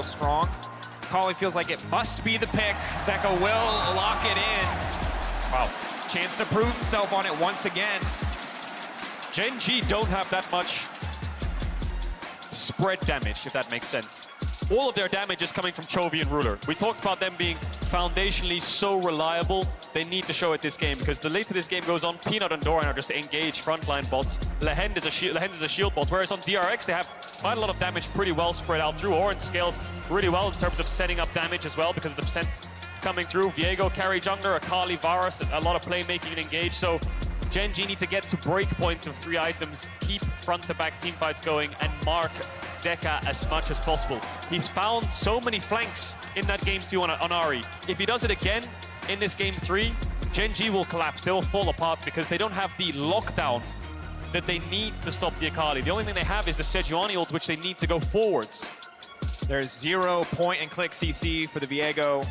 strong. Akali feels like it must be the pick. Zeka will lock it in. Wow, chance to prove himself on it once again. Gen.G don't have that much spread damage, if that makes sense. All of their damage is coming from Chovy and Ruler. We talked about them being foundationally so reliable. They need to show it this game, because the later this game goes on, Peanut and Doran are just engaged frontline bots. Lehends is a shield bot, whereas on DRX they have quite a lot of damage pretty well spread out through. Orange scales really well in terms of setting up damage as well, because of the percent coming through. Viego carry jungler, Akali, Varus, a lot of playmaking and engage. So Gen.G need to get to break points of 3 items, keep front-to-back teamfights going, and mark Zeka as much as possible. He's found so many flanks in that game 2 on Ahri. If he does it again in this game 3, Gen.G will collapse. They will fall apart because they don't have the lockdown that they need to stop the Akali. The only thing they have is the Sejuani ult, which they need to go forwards. There's 0 point-and-click CC for the Viego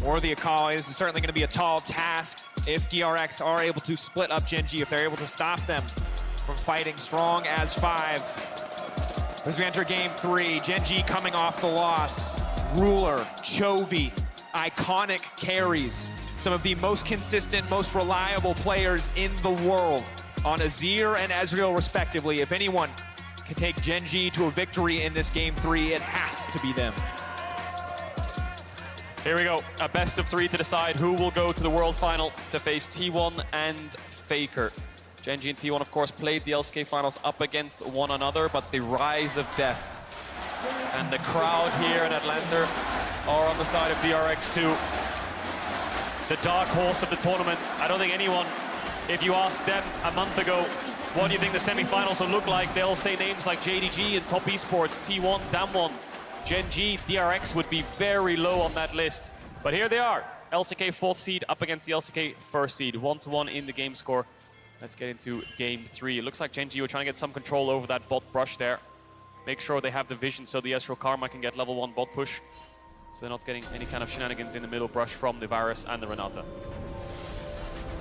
or the Akali. This is certainly going to be a tall task if DRX are able to split up Gen.G, if they're able to stop them from fighting strong as 5. As we enter game 3, Gen.G coming off the loss. Ruler, Chovy, iconic carries. Some of the most consistent, most reliable players in the world on Azir and Ezreal respectively. If anyone can take Gen.G to a victory in this game 3, it has to be them. Here we go, a best of 3 to decide who will go to the World Final to face T1 and Faker. Gen.G and T1, of course, played the LCK Finals up against one another, but the rise of Deft and the crowd here in Atlanta are on the side of DRX2. The dark horse of the tournament. I don't think anyone, if you ask them a month ago, what do you think the semi-finals will look like, they'll say names like JDG and Top Esports, T1, Damwon. Gen.G, DRX would be very low on that list. But here they are. LCK 4th seed up against the LCK 1st seed. 1-1 in the game score. Let's get into game 3. It looks like Gen.G were trying to get some control over that bot brush there. Make sure they have the vision so the Ezreal Karma can get level 1 bot push. So they're not getting any kind of shenanigans in the middle brush from the Varus and the Renata.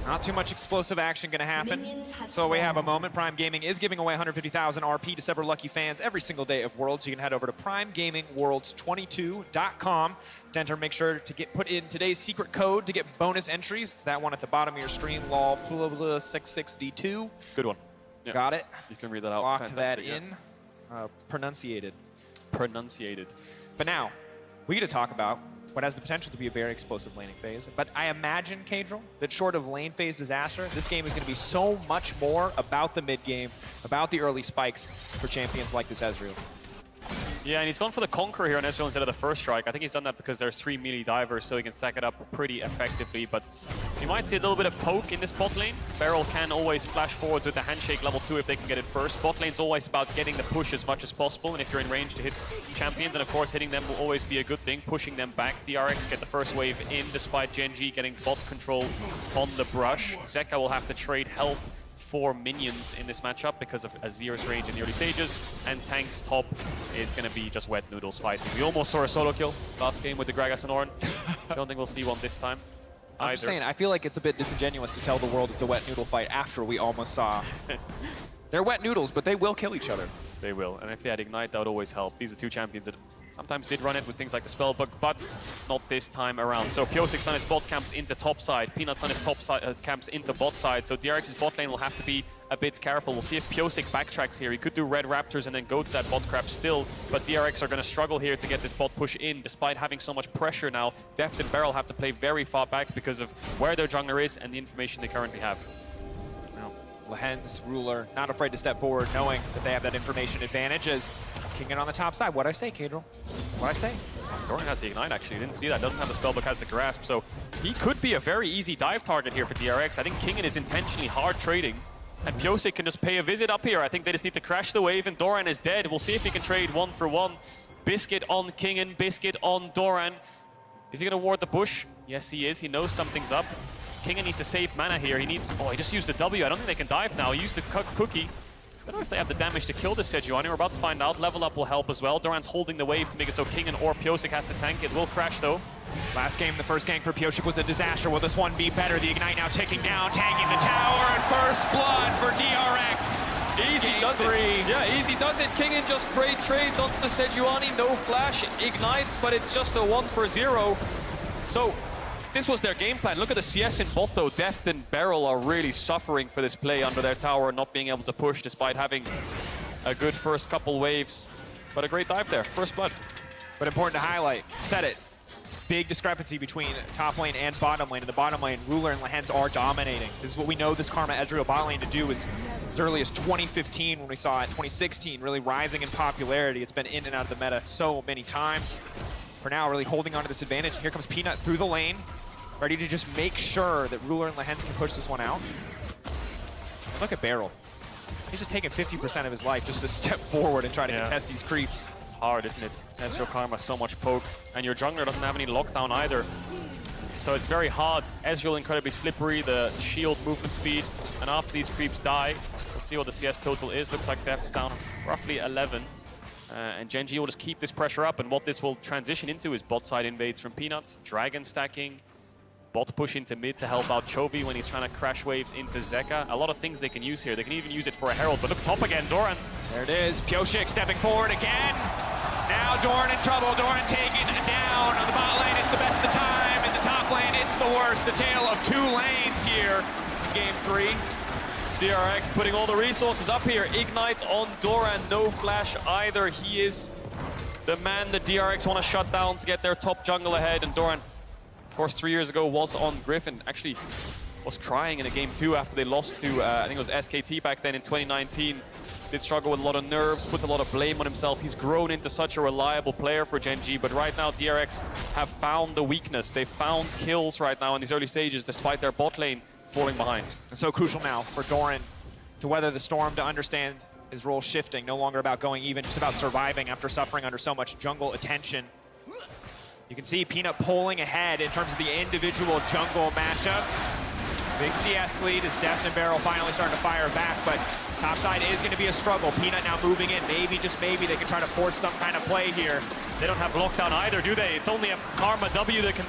Not too much explosive action going to happen. So we have a moment. Prime Gaming is giving away 150,000 RP to several lucky fans every single day of Worlds. You can head over to primegamingworlds22.com to enter. Make sure to put in today's secret code to get bonus entries. It's that one at the bottom of your screen, LOL66D2. Good one. Yeah. Got it. You can read that out. Locked that in. Pronunciated. But now, we get to talk about what has the potential to be a very explosive laning phase. But I imagine, Kadril, that short of lane phase disaster, this game is going to be so much more about the mid game, about the early spikes for champions like this Ezreal. Yeah, and he's gone for the Conqueror here on Ezreal instead of the first strike. I think he's done that because there's 3 melee divers, so he can stack it up pretty effectively. But you might see a little bit of poke in this bot lane. BeryL can always flash forwards with the handshake level 2 if they can get it first. Bot lane's always about getting the push as much as possible, and if you're in range to hit champions, then of course hitting them will always be a good thing, pushing them back. DRX get the first wave in, despite Gen.G getting bot control on the brush. Zeka will have to trade health for minions in this matchup because of Azir's range in the early stages, and Tank's top is going to be just wet noodles fighting. We almost saw a solo kill last game with the Gragas and Oran. I don't think we'll see one this time. I'm just saying, I feel like it's a bit disingenuous to tell the world it's a wet noodle fight after we almost saw. They're wet noodles, but they will kill each other. They will, and if they had Ignite, that would always help. These are 2 champions that sometimes did run it with things like the Spellbook, but not this time around. So Pyosik's done his bot camps into top side, Peanut's done his top side camps into bot side, so DRX's bot lane will have to be a bit careful. We'll see if Pyosik backtracks here. He could do Red Raptors and then go to that bot crap still, but DRX are going to struggle here to get this bot push in, despite having so much pressure now. Deft and BeryL have to play very far back because of where their jungler is and the information they currently have. Lehends, Ruler, not afraid to step forward, knowing that they have that information advantage as Kingen on the top side. What'd I say, Kadril? What'd I say? Doran has the Ignite, actually. Didn't see that. Doesn't have the Spellbook, has the Grasp. So he could be a very easy dive target here for DRX. I think Kingen is intentionally hard trading, and Pyosik can just pay a visit up here. I think they just need to crash the wave, and Doran is dead. We'll see if he can trade 1 for 1. Biscuit on Kingen, Biscuit on Doran. Is he going to ward the bush? Yes, he is. He knows something's up. Kingen needs to save mana here. He needs... Oh, he just used the W. I don't think they can dive now. He used the cookie. I don't know if they have the damage to kill this Sejuani. We're about to find out. Level up will help as well. Doran's holding the wave to make it so Kingen or Pyosik has to tank. It will crash, though. Last game, the first gank for Pyosik was a disaster. Will this one be better? The Ignite now ticking down, tagging the tower, and first blood for DRX. Easy does it. Yeah, easy does it. Kingen just great trades onto the Sejuani. No flash, ignites, but it's just a 1 for 0. So this was their game plan. Look at the CS in bot though. Deft and BeryL are really suffering for this play under their tower, not being able to push despite having a good first couple waves. But a great dive there, first blood. But important to highlight, said it. Big discrepancy between top lane and bottom lane. In the bottom lane, Ruler and Lehends are dominating. This is what we know this Karma Ezreal bot lane to do is as early as 2015 when we saw it, 2016, really rising in popularity. It's been in and out of the meta so many times. For now, really holding on to this advantage. Here comes Peanut through the lane, ready to just make sure that Ruler and Lehends can push this one out. And look at BeryL. He's just taking 50% of his life just to step forward and try to contest these creeps. Hard, isn't it? Ezreal Karma, so much poke, and your jungler doesn't have any lockdown either. So it's very hard. Ezreal incredibly slippery, the shield movement speed, and after these creeps die, we'll see what the CS total is. Looks like Deft's down roughly 11. And Gen.G will just keep this pressure up, and what this will transition into is bot side invades from Peanuts, dragon stacking, bot push into mid to help out Chovy when he's trying to crash waves into Zeka. A lot of things they can use here. They can even use it for a Herald, but look top again, Doran. There it is, Pyosik stepping forward again. Now Doran in trouble, Doran taken down. On the bot lane, it's the best of the time. In the top lane, it's the worst. The tale of two lanes here in game 3. DRX putting all the resources up here. Ignite on Doran, no flash either. He is the man the DRX want to shut down to get their top jungle ahead. And Doran, of course, 3 years ago was on Griffin. Actually was crying in a game 2 after they lost to, I think it was SKT back then in 2019. Did struggle with a lot of nerves, puts a lot of blame on himself. He's grown into such a reliable player for Gen.G, but right now DRX have found the weakness. They've found kills right now in these early stages, despite their bot lane falling behind. And so crucial now for Doran to weather the storm, to understand his role shifting, no longer about going even, just about surviving after suffering under so much jungle attention. You can see Peanut pulling ahead in terms of the individual jungle matchup. Big CS lead as Deft and BeryL finally starting to fire back, but topside is going to be a struggle. Peanut now moving in. Maybe, just maybe, they can try to force some kind of play here. They don't have lockdown either, do they? It's only a Karma W that can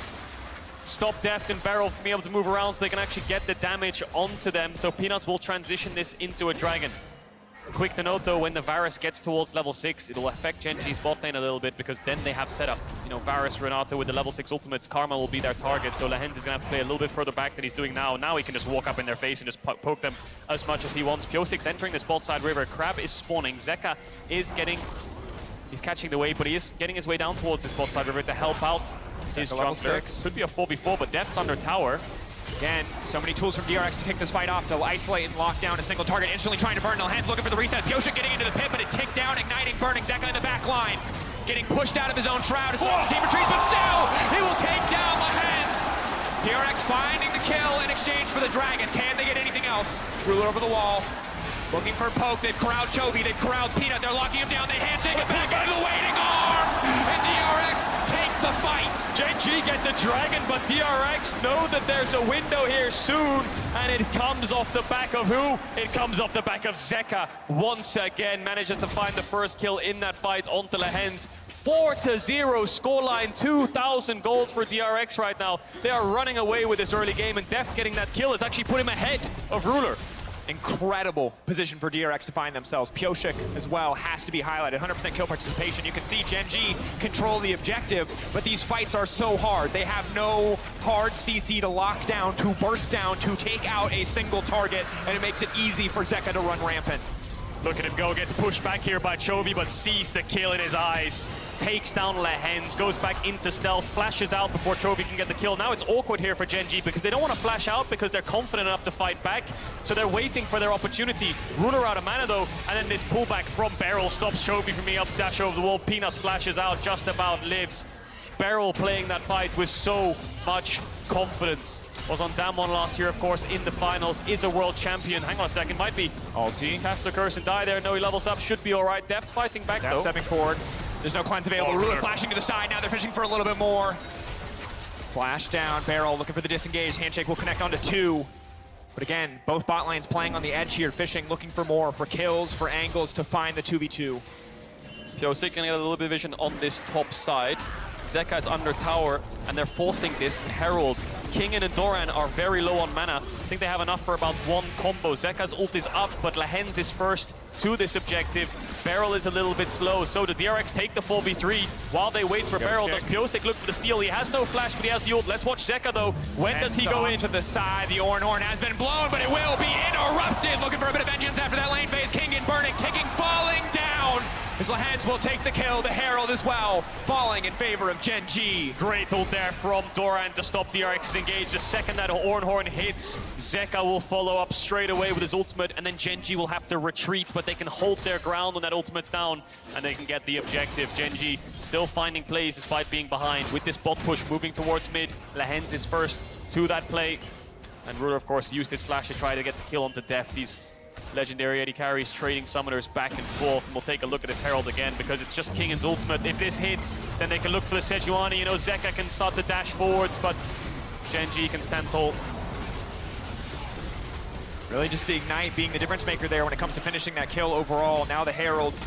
stop Deft and BeryL from being able to move around so they can actually get the damage onto them. So Peanuts will transition this into a dragon. Quick to note though, when the Varus gets towards level 6, it'll affect Gen.G's bot lane a little bit because then they have setup. You know, Varus, Renata with the level 6 ultimates, Karma will be their target. So Lehends is going to have to play a little bit further back than he's doing now. Now he can just walk up in their face and just poke them as much as he wants. Pyosik's entering this bot side river. Crab is spawning. Zeka is getting... He's catching the wave, but he is getting his way down towards this bot side river to help out his jungler. Could be a 4v4, but Deft's under tower. Again, so many tools from DRX to kick this fight off, to isolate and lock down a single target, instantly trying to burn. Lehends looking for the reset. Pyosik getting into the pit, but it ticked down, igniting, burning. Zeka in the back line, getting pushed out of his own shroud as the team retreats, but still, he will take down Lehends. DRX finding the kill in exchange for the dragon. Can they get anything else? Ruler over the wall, looking for poke. They've corralled Chovy, they've corralled Peanut. They're locking him down. They handshake it back into the waiting arms, and DRX take the fight. Gen.G get the dragon, but DRX know that there's a window here soon, and it comes off the back of who? It comes off the back of Zeka. Once again, manages to find the first kill in that fight onto Lehends. 4-0 scoreline, 2,000 gold for DRX right now. They are running away with this early game, and Deft getting that kill has actually put him ahead of Ruler. Incredible position for DRX to find themselves. Pyosik as well has to be highlighted. 100% kill participation. You can see Gen.G control the objective, but these fights are so hard. They have no hard CC to lock down, to burst down, to take out a single target, and it makes it easy for Zeka to run rampant. Look at him go, gets pushed back here by Chovy, but sees the kill in his eyes. Takes down Lehends, goes back into stealth, flashes out before Chovy can get the kill. Now it's awkward here for Gen.G because they don't want to flash out because they're confident enough to fight back. So they're waiting for their opportunity. Ruler out of mana though, and then this pullback from BeryL stops Chovy from being able to dash over the wall. Peanuts flashes out, just about lives. BeryL playing that fight with so much confidence. Was on Damwon last year, of course, in the finals, is a world champion. Hang on a second, might be ulti. Cast the curse and die there. No, he levels up, should be all right. Deft fighting back though. Stepping forward. There's no cleanse available. Ruler flashing to the side. Now they're fishing for a little bit more. Flash down. BeryL looking for the disengage. Handshake will connect onto 2. But again, both bot lanes playing on the edge here, fishing, looking for more, for kills, for angles to find the 2v2. Pyosik gonna get a little bit of vision on this top side. Zeka is under tower, and they're forcing this Herald. Kingen and Doran are very low on mana. I think they have enough for about one combo. Zeka's ult is up, but Lehends is first to this objective. BeryL is a little bit slow, so the DRX take the 4v3 while they wait for BeryL. Does Pyosik look for the steal? He has no flash, but he has the ult. Let's watch Zeka though. When does he go in? To the side, the Ornn horn has been blown, but it will be interrupted. Looking for a bit of vengeance after that lane phase. Kingen burning, taking, falling down. His Lehends will take the kill, the Herald as well, falling in favor of Gen.G. Great ult there from Doran to stop DRX's engage. The second that Ornn horn hits, Zeka will follow up straight away with his ultimate, and then Gen.G will have to retreat, but they can hold their ground when that ultimate's down, and they can get the objective. Gen.G still finding plays despite being behind. With this bot push moving towards mid, Lehends is first to that play, and Ruler, of course, used his flash to try to get the kill onto Deft. These legendary AD carries trading summoners back and forth, and we'll take a look at his Herald again because it's just Kingen's ultimate. If this hits, then they can look for the Sejuani. You know, Zeka can start to dash forwards, but Gen.G can stand tall. Really just the Ignite being the difference maker there when it comes to finishing that kill overall. Now the Herald, going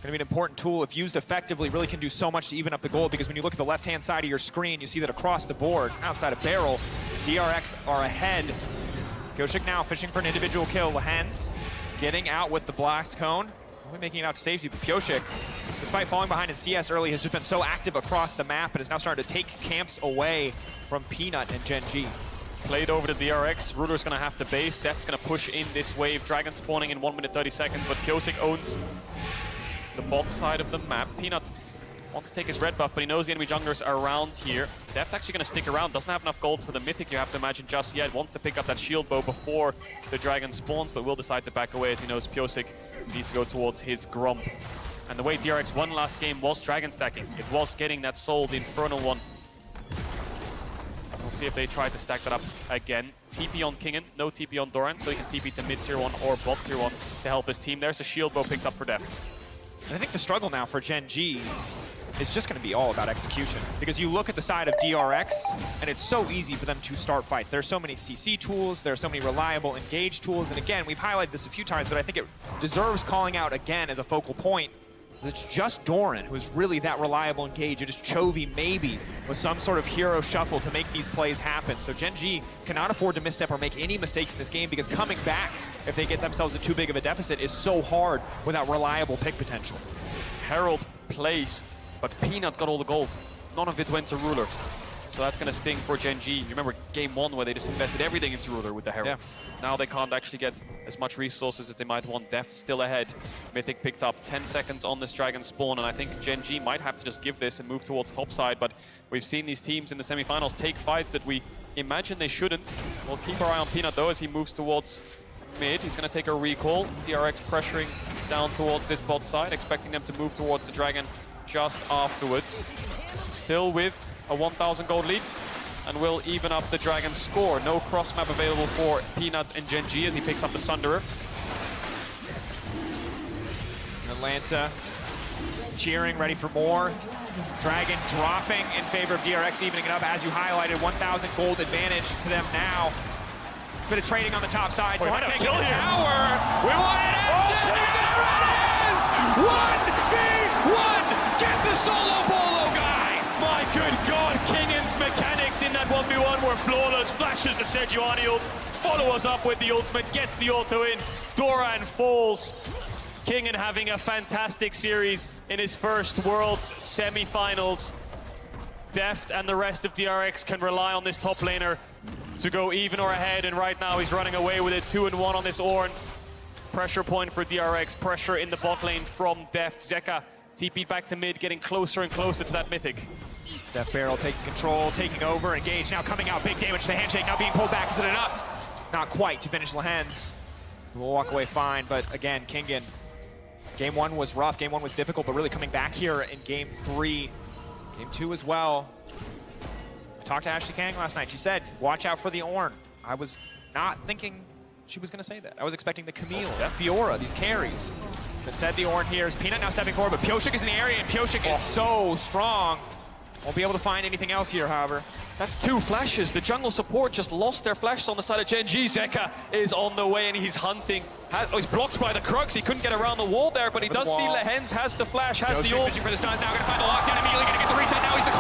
to be an important tool. If used effectively, really can do so much to even up the gold, because when you look at the left-hand side of your screen, you see that across the board, outside of BeryL, DRX are ahead. Pyosik now fishing for an individual kill. Lehends getting out with the blast cone. Only making it out to safety, but Pyosik, despite falling behind in CS early, has just been so active across the map and is now starting to take camps away from Peanut and Gen.G. Played over to DRX. Ruler's going to have to base. Deft's going to push in this wave. Dragon spawning in 1 minute 30 seconds, but Pyosik owns the bot side of the map. Peanut wants to take his red buff, but he knows the enemy junglers are around here. Deft's actually going to stick around. Doesn't have enough gold for the mythic, you have to imagine, just yet. Wants to pick up that shield bow before the dragon spawns, but will decide to back away as he knows Pyosik needs to go towards his Grump. And the way DRX won last game was dragon stacking. It was getting that soul, the infernal one. We'll see if they try to stack that up again. TP on Kingen, no TP on Doran, so he can TP to mid tier 1 or bot tier 1 to help his team. There's a shield bow picked up for Deft. And I think the struggle now for Gen.G is just going to be all about execution, because you look at the side of DRX and it's so easy for them to start fights. There are so many CC tools, there are so many reliable engage tools, and again, we've highlighted this a few times, but I think it deserves calling out again as a focal point. It's just Doran who is really that reliable engage. It is Chovy maybe with some sort of hero shuffle to make these plays happen. So Gen.G cannot afford to misstep or make any mistakes in this game, because coming back, if they get themselves in too big of a deficit, is so hard without reliable pick potential. Herald placed, but Peanut got all the gold. None of it went to Ruler. So that's going to sting for Gen.G. You remember game 1 where they just invested everything into Ruler with the Herald. Yeah. Now they can't actually get as much resources as they might want. Deft still ahead. Mythic picked up 10 seconds on this dragon spawn, and I think Gen.G might have to just give this and move towards topside, but we've seen these teams in the semifinals take fights that we imagine they shouldn't. We'll keep our eye on Peanut though as he moves towards mid. He's going to take a recall. DRX pressuring down towards this bot side, expecting them to move towards the dragon just afterwards. Still with a 1,000 gold lead, and will even up the dragon's score. No cross map available for Peanut and Gen.G as he picks up the Sunderer. Atlanta cheering, ready for more. Dragon dropping in favor of DRX, evening it up, as you highlighted. 1,000 gold advantage to them now. Bit of trading on the top side. We want to kill the tower. We want it answered. There it is! 1v1! Get the solo bolo guy! My good God, Kingen's mechanics in that 1v1 were flawless. Flashes the Sejuani ult, follow us up with the ultimate, gets the auto in. Doran falls. Kingen having a fantastic series in his first Worlds semi-finals. Deft and the rest of DRX can rely on this top laner to go even or ahead, and right now he's running away with it. 2-1 on this Ornn. Pressure point for DRX, pressure in the bot lane from Deft. Zeka TP'd back to mid, getting closer and closer to that mythic. Deft BeryL taking control, taking over, engage now coming out, big damage to the handshake, now being pulled back. Is it enough? Not quite to finish Lehends. We'll walk away fine, but again, Kingen. Game 1 was rough, game 1 was difficult, but really coming back here in game 3, game 2 as well. I talked to Ashley Kang last night. She said, watch out for the Ornn. I was not thinking she was going to say that. I was expecting the Camille, Fiora, these carries. Instead, the Ornn here is Peanut now stepping forward, but Pyosik is in the area, and Pyosik is so strong. Won't be able to find anything else here, however. That's 2 flashes. The jungle support just lost their flashes on the side of Gen.G. Zeka is on the way, and he's hunting. He's blocked by the Crux. He couldn't get around the wall there, but he does see Lehends, has the flash, has the ult. Fishing for the stuns, now going to find the lockdown, immediately going to get the reset. Now he's the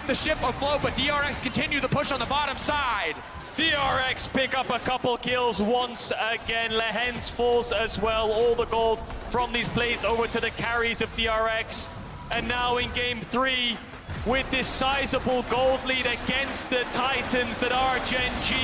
the ship afloat, but DRX continue the push on the bottom side. DRX pick up a couple kills once again. Lehends falls as well. All the gold from these plates over to the carries of DRX. And now in game 3, with this sizable gold lead against the Titans that are Gen.G,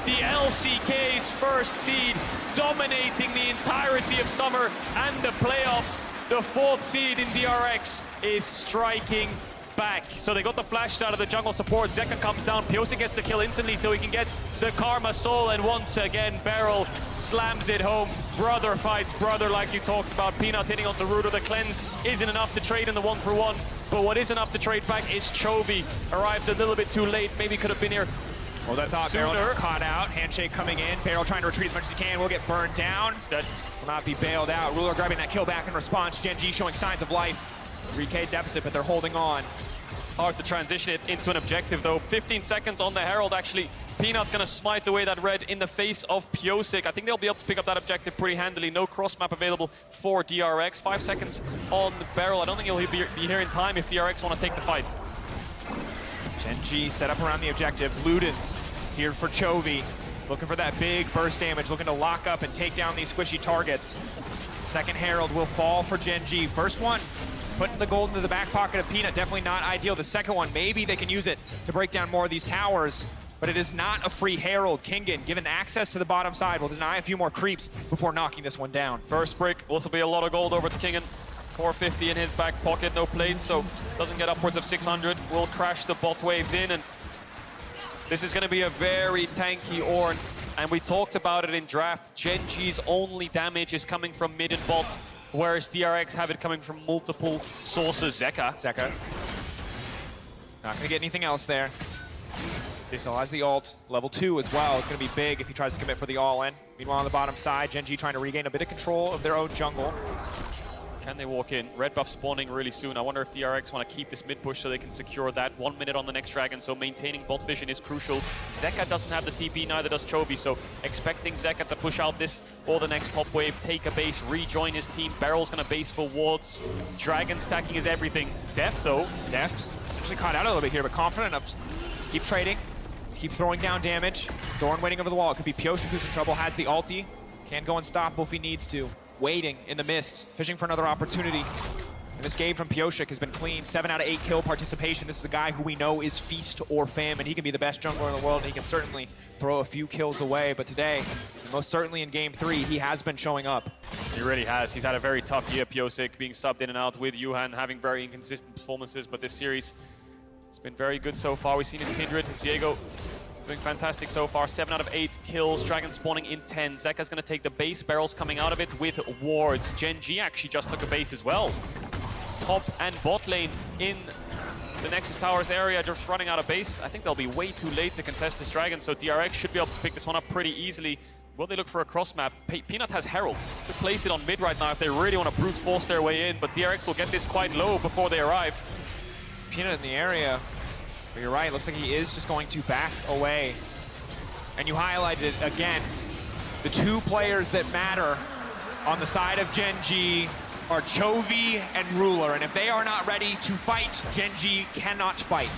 the LCK's first seed, dominating the entirety of summer and the playoffs. The 4th seed in DRX is striking back. So they got the flash out of the jungle support. Zeka comes down. Pyosik gets the kill instantly so he can get the Karma Soul. And once again, BeryL slams it home. Brother fights brother, like you talked about. Peanut hitting onto Ruder. The cleanse isn't enough to trade in the 1-for-1. But what is enough to trade back is Chovy. Arrives a little bit too late. Maybe could have been here. Well, that thought BeryL caught out. Handshake coming in. BeryL trying to retreat as much as he can. Will get burned down. Instead, will not be bailed out. Ruler grabbing that kill back in response. Gen.G showing signs of life. 3K deficit, but they're holding on. Hard to transition it into an objective, though. 15 seconds on the Herald, actually. Peanut's going to smite away that red in the face of Pyosik. I think they'll be able to pick up that objective pretty handily. No cross map available for DRX. 5 seconds on BeryL. I don't think he'll be here in time if DRX want to take the fight. Gen.G set up around the objective. Ludens here for Chovy. Looking for that big burst damage. Looking to lock up and take down these squishy targets. Second Herald will fall for Gen.G. First one, putting the gold into the back pocket of Peanut. Definitely not ideal. The second one, maybe they can use it to break down more of these towers. But it is not a free Herald. Kingen, given access to the bottom side, will deny a few more creeps before knocking this one down. First brick, also be a lot of gold over to Kingen. 450 in his back pocket, no plates, so doesn't get upwards of 600. Will crash the bot waves in, and this is going to be a very tanky Ornn. And we talked about it in draft. Gen.G's only damage is coming from mid and bot, whereas DRX have it coming from multiple sources. Zeka. Not going to get anything else there. He still has the ult. Level 2 as well. It's going to be big if he tries to commit for the all-in. Meanwhile, on the bottom side, Gen.G trying to regain a bit of control of their own jungle. Can they walk in? Red buff spawning really soon. I wonder if DRX want to keep this mid push so they can secure that. 1 minute on the next dragon, so maintaining bot vision is crucial. Zeka doesn't have the TP, neither does Chovy, so expecting Zeka to push out this or the next top wave, take a base, rejoin his team. BeryL's going to base for wards. Dragon stacking is everything. Deft, though. Deft actually caught out a little bit here, but confident enough to keep trading, keep throwing down damage. Doran waiting over the wall. It could be Pyosik who's in trouble, has the ulti. Can go unstoppable if he needs to. Waiting in the mist, fishing for another opportunity. And this game from Pyosik has been clean. 7 out of 8 kill participation. This is a guy who we know is feast or famine. He can be the best jungler in the world, and he can certainly throw a few kills away. But today, most certainly in game 3, he has been showing up. He really has. He's had a very tough year, Pyosik, being subbed in and out with Johan, having very inconsistent performances. But this series, it's been very good so far. We've seen his Kindred, his Viego, doing fantastic so far. 7 out of 8 kills. Dragon spawning in 10. Zeka's going to take the base. BeryL's coming out of it with wards. Gen.G actually just took a base as well. Top and bot lane in the Nexus Towers area, just running out of base. I think they'll be way too late to contest this Dragon, so DRX should be able to pick this one up pretty easily. Will they look for a cross map? Peanut has Herald to place it on mid right now if they really want to brute force their way in, but DRX will get this quite low before they arrive. Peanut in the area. But you're right, looks like he is just going to back away. And you highlighted it again. The 2 players that matter on the side of Gen.G are Chovy and Ruler. And if they are not ready to fight, Gen.G cannot fight.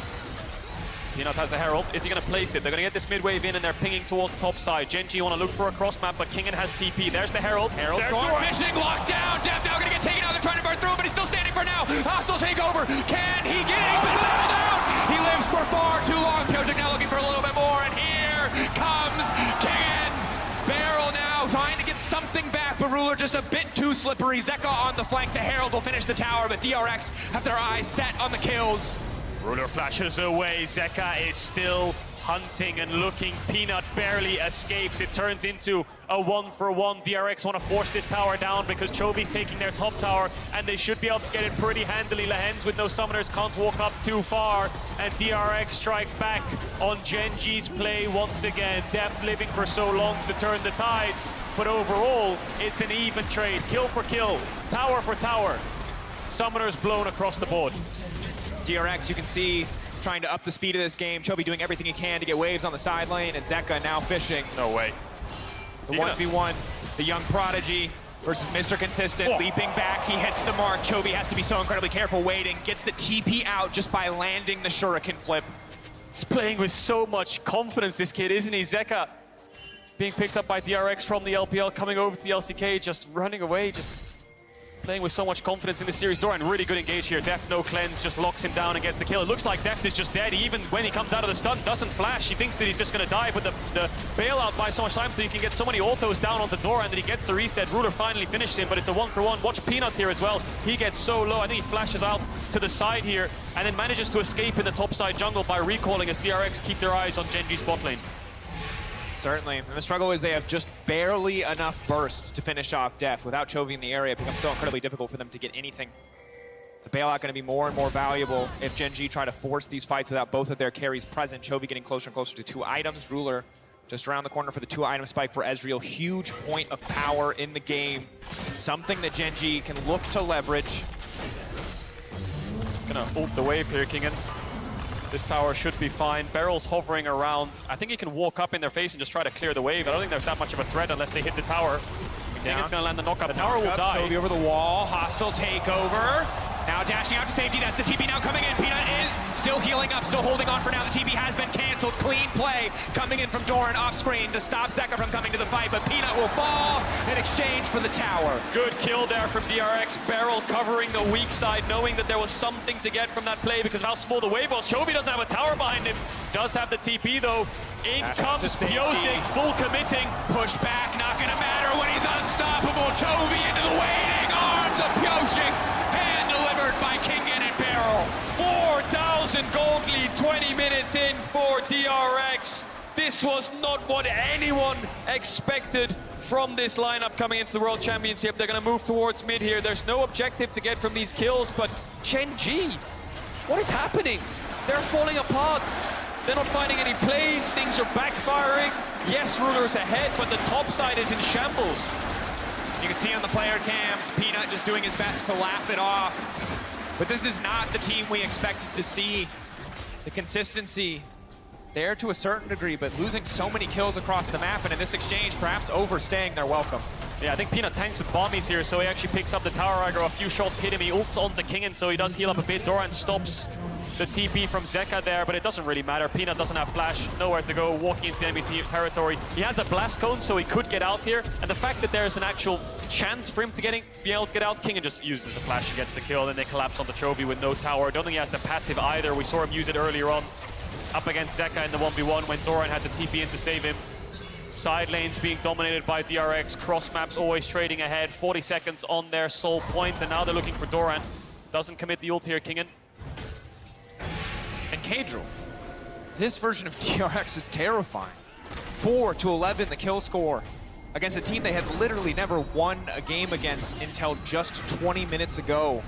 Peanut has the Herald. Is he going to place it? They're going to get this mid wave in and they're pinging towards top side. Gen.G want to look for a cross map, but Kingen has TP. There's the Herald. There's Doran fishing, locked down. Deft now going to get taken out. They're trying to burn through, but he's still standing for now. Hostile takeover. Can he get it? He's been leveled out. He lives for far too long. Pyosik now looking for a little bit more, and here comes Kingen. BeryL now trying to get something back, but Ruler just a bit too slippery. Zeka on the flank. The Herald will finish the tower, but DRX have their eyes set on the kills. Ruler flashes away. Zeka is still hunting and looking. Peanut barely escapes. It turns into a 1-for-1. DRX want to force this tower down because Chovy's taking their top tower, and they should be able to get it pretty handily. Lehends with no summoners can't walk up too far, and DRX strike back on Gen.G's play once again. Deft living for so long to turn the tides, but overall, it's an even trade. Kill for kill, tower for tower. Summoners blown across the board. DRX, you can see, trying to up the speed of this game. Chovy doing everything he can to get waves on the side lane, and Zeka now fishing. No way. The 1v1, the young prodigy, versus Mr. Consistent, leaping back, he hits the mark. Chovy has to be so incredibly careful waiting, gets the TP out just by landing the shuriken flip. He's playing with so much confidence, this kid, isn't he? Zeka being picked up by DRX from the LPL, coming over to the LCK, just running away, just playing with so much confidence in the series. Doran, really good engage here. Deft, no cleanse, just locks him down and gets the kill. It looks like Deft is just dead. Even when he comes out of the stun, doesn't flash. He thinks that he's just going to die, but the bailout buys so much time so you can get so many autos down onto Doran that he gets the reset. Ruler finally finishes him, but it's a 1-for-1. Watch Peanut here as well. He gets so low. I think he flashes out to the side here and then manages to escape in the top side jungle by recalling as DRX keep their eyes on Gen.G's bot lane. Certainly, and the struggle is they have just barely enough burst to finish off Deft. Without Chovy in the area, it becomes so incredibly difficult for them to get anything. The bailout going to be more and more valuable if Gen.G try to force these fights without both of their carries present. Chovy getting closer and closer to 2 items. Ruler just around the corner for the 2-item spike for Ezreal. Huge point of power in the game. Something that Gen.G can look to leverage. Gonna ult the wave here, Kingen. This tower should be fine. BeryL's hovering around. I think he can walk up in their face and just try to clear the wave. I don't think there's that much of a threat unless they hit the tower. Kingen's gonna land the knockup. The tower will die. Chovy over the wall. Hostile takeover. Now dashing out to safety. That's the TP now coming in. Peanut is still healing up, still holding on for now. The TP has been canceled. Clean play coming in from Doran off screen to stop Zeka from coming to the fight, but Peanut will fall in exchange for the tower. Good kill there from DRX. BeryL covering the weak side, knowing that there was something to get from that play because of how small the wave was. Chovy doesn't have a tower behind him. Does have the TP though. In comes Pyosik, full committing. Push back, not gonna matter when he's unstoppable. Chovy into the waiting arms of Pyosik. Hand delivered by Kingen and BeryL. 4,000 gold lead, 20 minutes in for DRX. This was not what anyone expected from this lineup coming into the World Championship. They're going to move towards mid here. There's no objective to get from these kills, but Gen.G, what is happening? They're falling apart. They're not finding any plays. Things are backfiring. Yes, Ruler's ahead, but the top side is in shambles. You can see on the player cams, Peanut just doing his best to laugh it off. But this is not the team we expected to see. The consistency there to a certain degree, but losing so many kills across the map, and in this exchange, perhaps overstaying their welcome. Yeah, I think Peanut tanks with bombies here, so he actually picks up the tower aggro. A few shots hit him, he ults onto Kingen, so he does heal up a bit. Doran stops the TP from Zeka there, but it doesn't really matter. Peanut doesn't have flash, nowhere to go, walking into enemy territory. He has a blast cone, so he could get out here, and the fact that there's an actual chance for him to be able to get out, Kingen just uses the flash and gets the kill, then they collapse on the Chovy with no tower. I don't think he has the passive either. We saw him use it earlier on up against Zeka in the 1v1 when Doran had the TP in to save him. Side lanes being dominated by DRX, cross maps always trading ahead, 40 seconds on their sole point, and now they're looking for Doran. Doesn't commit the ult here, Kingen. And Kadril, this version of DRX is terrifying. 4-11 the kill score against a team they had literally never won a game against until just 20 minutes ago.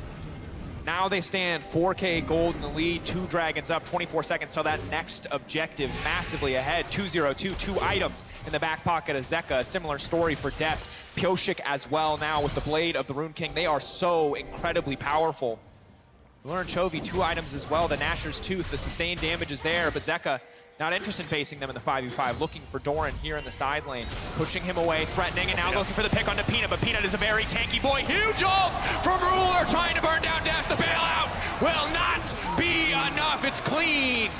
Now they stand 4K gold in the lead, 2 dragons up, 24 seconds till that next objective, massively ahead. 2-0-2, 2 items in the back pocket of Zeka. A similar story for Deft. Pyosik as well now with the Blade of the Rune King. They are so incredibly powerful. We learned Chovy 2 items as well. The Gnasher's Tooth, the sustained damage is there, but Zeka not interested in facing them in the 5v5, looking for Doran here in the side lane, pushing him away, threatening, and now looking for the pick onto Peanut, but Peanut is a very tanky boy. Huge ult from Ruler, trying to burn down Deft. The bailout will not be enough. It's clean.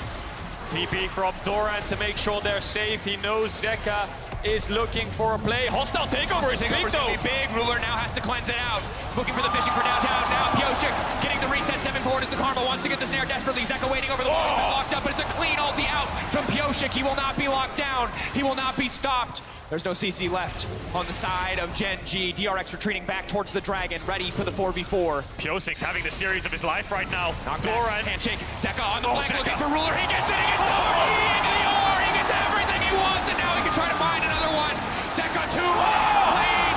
TP from Doran to make sure they're safe. He knows Zeka is looking for a play. Hostile takeover is big though. Big. Ruler now has to cleanse it out. Looking for the fishing for downtown. Now Pyosik getting the reset. 7 forward as the Karma wants to get the snare desperately. Zeka waiting over the wall. He's been locked up, but it's a clean ulti out from Pyosik. He will not be locked down. He will not be stopped. There's no CC left on the side of Gen.G. DRX retreating back towards the Dragon, ready for the 4v4. Pyosik's having the series of his life right now. Doran, handshake. Zeka on the flank, looking for Ruler. He gets it. He gets into the R. He gets everything he wants, and now he can try to find another one. Zeka 2 clean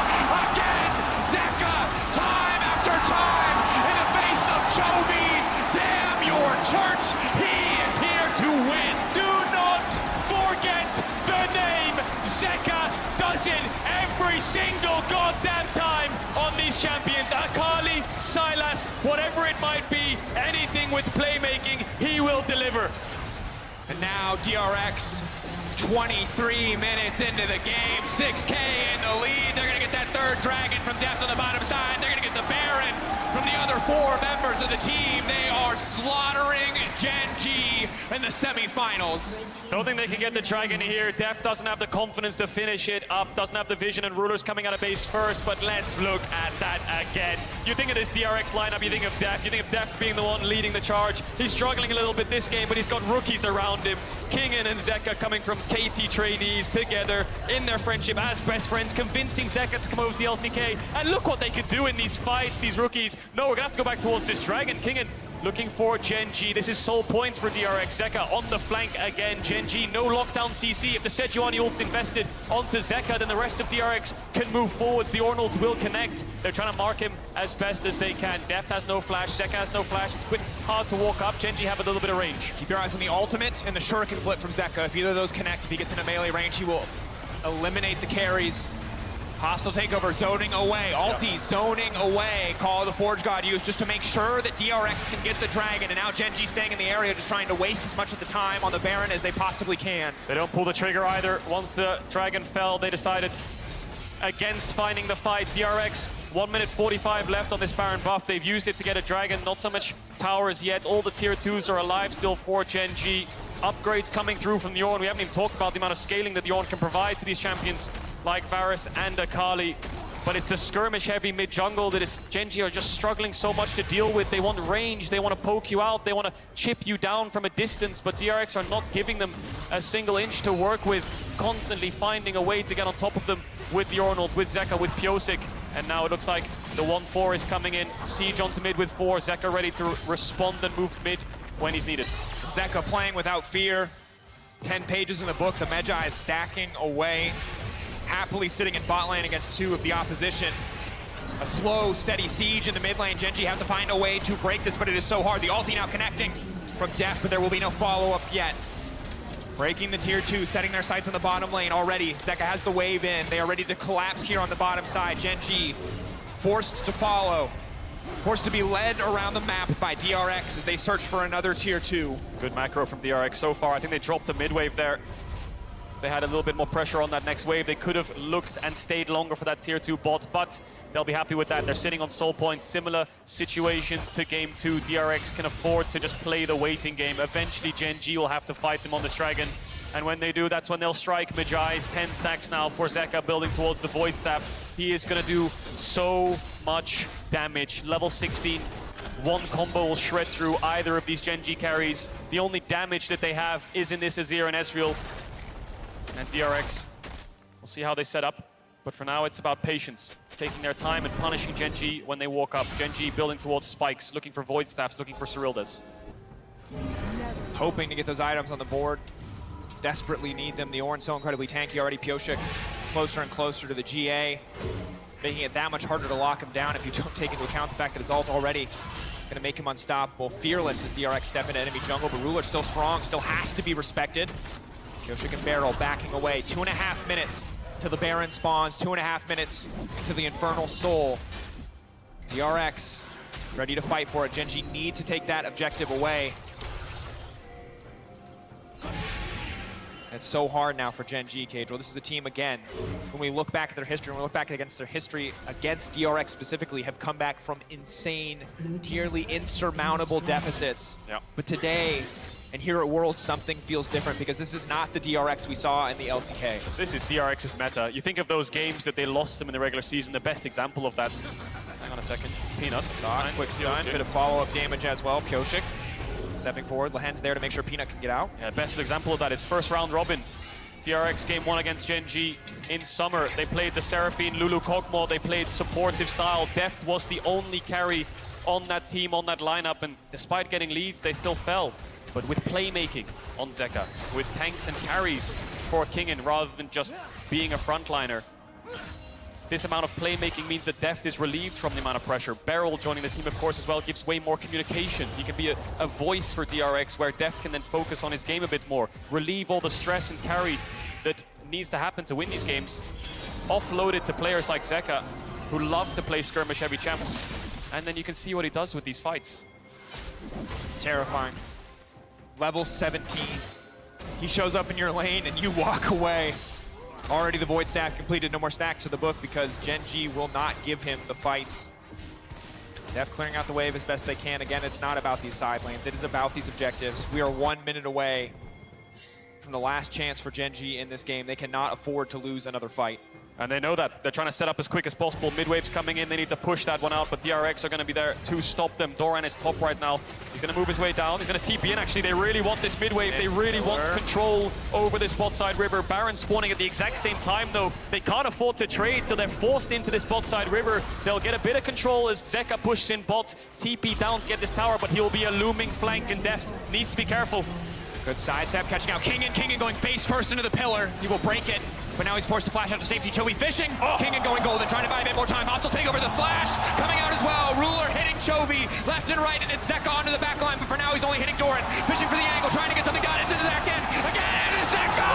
again. Zeka, time after time, in the face of Chovy. Damn your church. He is here to win. Do not forget the name. Zeka does it every single goddamn time on these champions. Akali, Sylas, whatever it might be, anything with playmaking, he will deliver. And now DRX 23 minutes into the game, 6K in the lead. They're gonna get that third dragon from Deft on the bottom side. They're gonna get the Baron from the other 4 members of the team. They are slaughtering Gen.G in the semifinals. Don't think they can get the dragon here. Deft doesn't have the confidence to finish it up, doesn't have the vision, and Rulers coming out of base first, but let's look at that again. You think of this DRX lineup, you think of Deft, you think of Deft being the one leading the charge. He's struggling a little bit this game, but he's got rookies around him. Kingen and Zeka coming from KT trainees together in their friendship as best friends, convincing Zeka to come over with the LCK. And look what they could do in these fights, these rookies. No, we're gonna have to go back towards this dragon. Kingen looking for Gen.G. This is sole points for DRX. Zeka on the flank again. Gen.G, no lockdown CC. If the Sejuani ult's invested onto Zeka, then the rest of DRX can move forwards. The Ornals will connect. They're trying to mark him as best as they can. Deft has no flash. Zeka has no flash. It's quick, hard to walk up. Gen.G have a little bit of range. Keep your eyes on the ultimate and the shuriken flip from Zeka. If either of those connect, if he gets into melee range, he will eliminate the carries. Hostile takeover, zoning away. Ulti, zoning away. Call of the Forge God used just to make sure that DRX can get the dragon. And now Gen.G staying in the area, just trying to waste as much of the time on the Baron as they possibly can. They don't pull the trigger either. Once the dragon fell, they decided against finding the fight. DRX, 1 minute 45 left on this Baron buff. They've used it to get a dragon, not so much towers yet. All the tier 2s are alive still for Gen.G. Upgrades coming through from the Ornn. We haven't even talked about the amount of scaling that the Ornn can provide to these champions like Varus and Akali. But it's the skirmish-heavy mid-jungle that is Gen.G are just struggling so much to deal with. They want range, they want to poke you out, they want to chip you down from a distance, but DRX are not giving them a single inch to work with, constantly finding a way to get on top of them with the Ornals, with Zeka, with Pyosik. And now it looks like the 1-4 is coming in. Siege onto mid with 4. Zeka ready to respond and move mid when he's needed. Zeka playing without fear. 10 pages in the book, the Magi is stacking away. Happily sitting in bot lane against 2 of the opposition. A slow, steady siege in the mid lane. Gen.G have to find a way to break this, but it is so hard. The ulti now connecting from Deft, but there will be no follow-up yet. Breaking the tier 2, setting their sights on the bottom lane already. Zeka has the wave in. They are ready to collapse here on the bottom side. Gen.G forced to follow. Forced to be led around the map by DRX as they search for another tier 2. Good macro from DRX so far. I think they dropped a mid-wave there. They had a little bit more pressure on that next wave. They could have looked and stayed longer for that tier 2 bot, but they'll be happy with that. They're sitting on soul points. Similar situation to game 2. DRX can afford to just play the waiting game. Eventually, Gen.G will have to fight them on this dragon. And when they do, that's when they'll strike. Magi's 10 stacks now for Zeka building towards the Void Staff. He is going to do so much damage. Level 16. One combo will shred through either of these Gen.G carries. The only damage that they have is in this Azir and Ezreal. And DRX, we'll see how they set up. But for now, it's about patience. Taking their time and punishing Gen.G when they walk up. Gen.G building towards spikes, looking for Void Staffs, looking for Cyrildas. Hoping to get those items on the board. Desperately need them. The Ornn so incredibly tanky already. Pyosik closer and closer to the GA. Making it that much harder to lock him down if you don't take into account the fact that his ult already going to make him unstoppable. Fearless as DRX step into enemy jungle, but Ruler still strong, still has to be respected. Pyosik and BeryL backing away. 2.5 minutes till the Baron spawns. 2.5 minutes to the Infernal Soul. DRX ready to fight for it. Gen.G need to take that objective away. It's so hard now for Gen.G, Cadril. This is a team, again, when we look back at their history, when we look back against their history, against DRX specifically, have come back from insane, nearly insurmountable deficits. Yep. But today, and here at Worlds, something feels different because this is not the DRX we saw in the LCK. This is DRX's meta. You think of those games that they lost them in the regular season, the best example of that. Hang on a second, it's Peanut. Quick stun, bit of follow-up damage as well. Pyosik stepping forward. Lehends there to make sure Peanut can get out. Yeah, best example of that is first round robin. DRX game 1 against Gen.G in summer. They played the Seraphine, Lulu Kog'Maw. They played supportive style. Deft was the only carry on that team, on that lineup, and despite getting leads, they still fell. But with playmaking on Zeka, with tanks and carries for Kingen rather than just being a frontliner, this amount of playmaking means that Deft is relieved from the amount of pressure. BeryL joining the team, of course, as well, gives way more communication. He can be a voice for DRX, where Deft can then focus on his game a bit more, relieve all the stress and carry that needs to happen to win these games, offload it to players like Zeka, who love to play skirmish-heavy champs. And then you can see what he does with these fights. Terrifying. Level 17. He shows up in your lane and you walk away. Already the Void Staff completed, no more stacks to the book because Gen.G will not give him the fights. Deft clearing out the wave as best they can. Again, it's not about these side lanes. It is about these objectives. We are 1 minute away from the last chance for Gen.G in this game. They cannot afford to lose another fight. And they know that. They're trying to set up as quick as possible. Mid-wave's coming in. They need to push that one out, but DRX are going to be there to stop them. Doran is top right now. He's going to move his way down. He's going to TP in. Actually, they really want this mid-wave. They really want control over this bot side river. Baron spawning at the exact same time, though. They can't afford to trade, so they're forced into this bot side river. They'll get a bit of control as Zeka pushes in bot. TP down to get this tower, but he'll be a looming flank, and Deft needs to be careful. Good sidestep, catching out Kingen. Kingen going face first into the pillar. He will break it, but now he's forced to flash out to safety. Chovy fishing. Kingen going golden, trying to buy a bit more time. Hostile take over the flash, coming out as well. Ruler hitting Chovy left and right, and it's Zeka onto the back line, but for now he's only hitting Doran. Fishing for the angle, trying to get something done. It's into the back end. Again, and it's Zeka!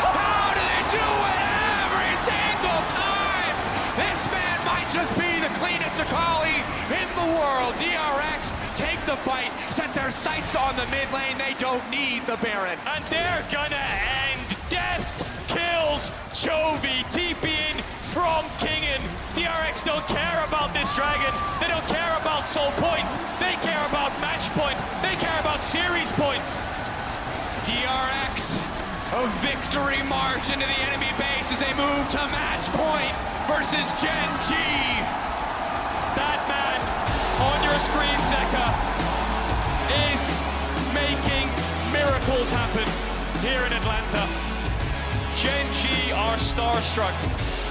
How do they do it every single time? This man might just be the cleanest Akali in the world. DRX take the fight, set their sights on the mid lane. They don't need the Baron. And they're gonna end. Deft kills Chovy, TPing from Kingen. DRX don't care about this dragon. They don't care about soul point. They care about match point. They care about series point. DRX, a victory march into the enemy base as they move to match point versus Gen.G. That man on your screen, Zeka, is making miracles happen here in Atlanta. Gen.G are starstruck.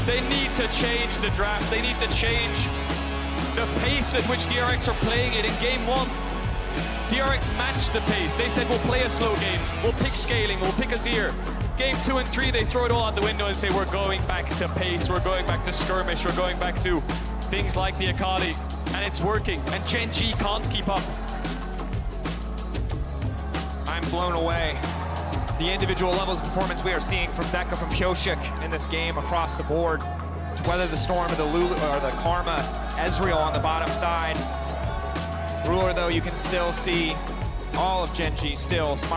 They need to change the draft. They need to change the pace at which DRX are playing it. In game one, DRX matched the pace. They said, we'll play a slow game. We'll pick scaling. We'll pick Azir. Game 2 and 3, they throw it all out the window and say, we're going back to pace. We're going back to skirmish. We're going back to things like the Akali. And it's working. And Gen.G can't keep up. I'm blown away. The individual levels of performance we are seeing from Zeka, from Pyosik in this game across the board. To weather the storm of the Lulu or the Karma Ezreal on the bottom side. Ruler, though, you can still see all of Gen.G still smiling.